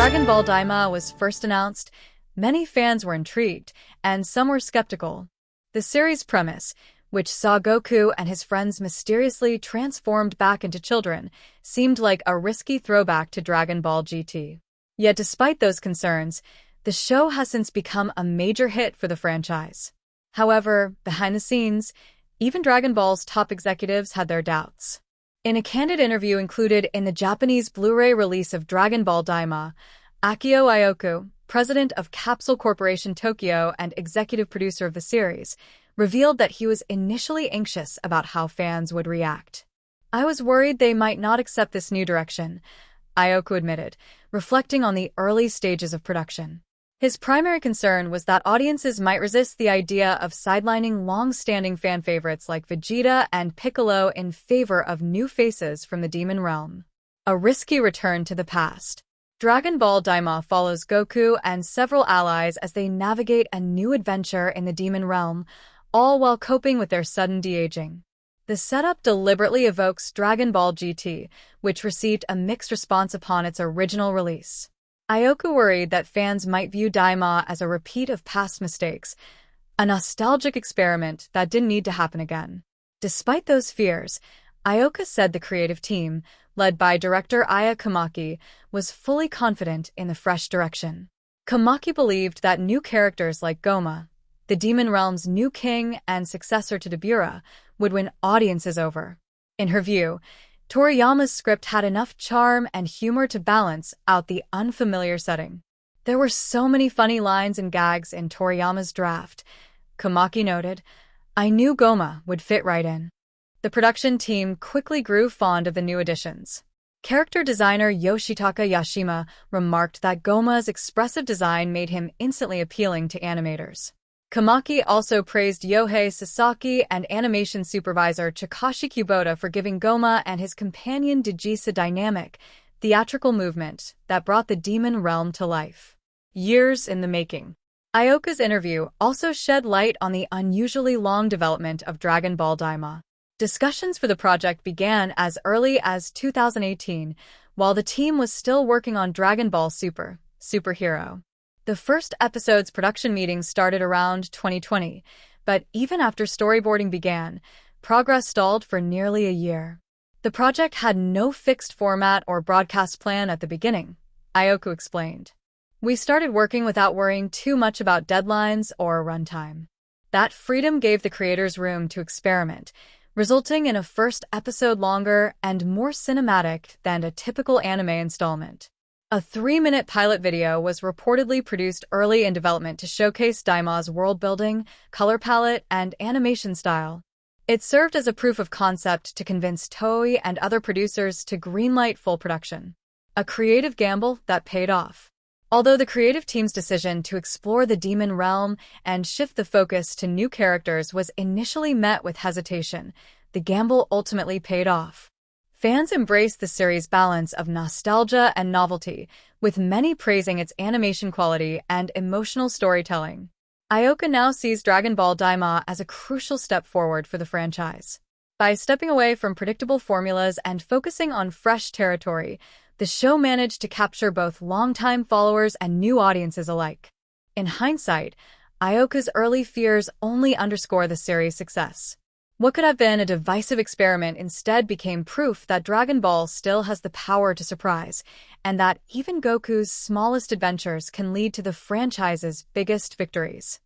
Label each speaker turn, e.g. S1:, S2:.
S1: Dragon Ball Daima was first announced, many fans were intrigued, and some were skeptical. The series' premise, which saw Goku and his friends mysteriously transformed back into children, seemed like a risky throwback to Dragon Ball GT. Yet despite those concerns, the show has since become a major hit for the franchise. However, behind the scenes, even Dragon Ball's top executives had their doubts. In a candid interview included in the Japanese Blu-ray release of Dragon Ball Daima, Akio Iyoku, president of Capsule Corporation Tokyo and executive producer of the series, revealed that he was initially anxious about how fans would react. "I was worried they might not accept this new direction," Iyoku admitted, reflecting on the early stages of production. His primary concern was that audiences might resist the idea of sidelining long-standing fan favorites like Vegeta and Piccolo in favor of new faces from the Demon Realm. A risky return to the past. Dragon Ball Daima follows Goku and several allies as they navigate a new adventure in the Demon Realm, all while coping with their sudden de-aging. The setup deliberately evokes Dragon Ball GT, which received a mixed response upon its original release. Iyoku worried that fans might view Daima as a repeat of past mistakes, a nostalgic experiment that didn't need to happen again. Despite those fears, Iyoku said the creative team, led by director Aya Kamaki, was fully confident in the fresh direction. Kamaki believed that new characters like Goma, the Demon Realm's new king and successor to Dabura, would win audiences over. In her view, Toriyama's script had enough charm and humor to balance out the unfamiliar setting. "There were so many funny lines and gags in Toriyama's draft," Kamaki noted. "I knew Goma would fit right in." The production team quickly grew fond of the new additions. Character designer Yoshitaka Yashima remarked that Goma's expressive design made him instantly appealing to animators. Kamaki also praised Yohei Sasaki and animation supervisor Chikashi Kubota for giving Goma and his companion Digisa dynamic, theatrical movement that brought the Demon Realm to life. Years in the making. Iyoku's interview also shed light on the unusually long development of Dragon Ball Daima. Discussions for the project began as early as 2018, while the team was still working on Dragon Ball Superhero. The first episode's production meetings started around 2020, but even after storyboarding began, progress stalled for nearly a year. The project had no fixed format or broadcast plan at the beginning, Iyoku explained. "We started working without worrying too much about deadlines or runtime. That freedom gave the creators room to experiment, resulting in a first episode longer and more cinematic than a typical anime installment." A 3-minute pilot video was reportedly produced early in development to showcase Daima's world-building, color palette, and animation style. It served as a proof of concept to convince Toei and other producers to greenlight full production. A creative gamble that paid off. Although the creative team's decision to explore the Demon Realm and shift the focus to new characters was initially met with hesitation, the gamble ultimately paid off. Fans embraced the series' balance of nostalgia and novelty, with many praising its animation quality and emotional storytelling. Iyoku now sees Dragon Ball Daima as a crucial step forward for the franchise. By stepping away from predictable formulas and focusing on fresh territory, the show managed to capture both longtime followers and new audiences alike. In hindsight, Iyoku's early fears only underscore the series' success. What could have been a divisive experiment instead became proof that Dragon Ball still has the power to surprise, and that even Goku's smallest adventures can lead to the franchise's biggest victories.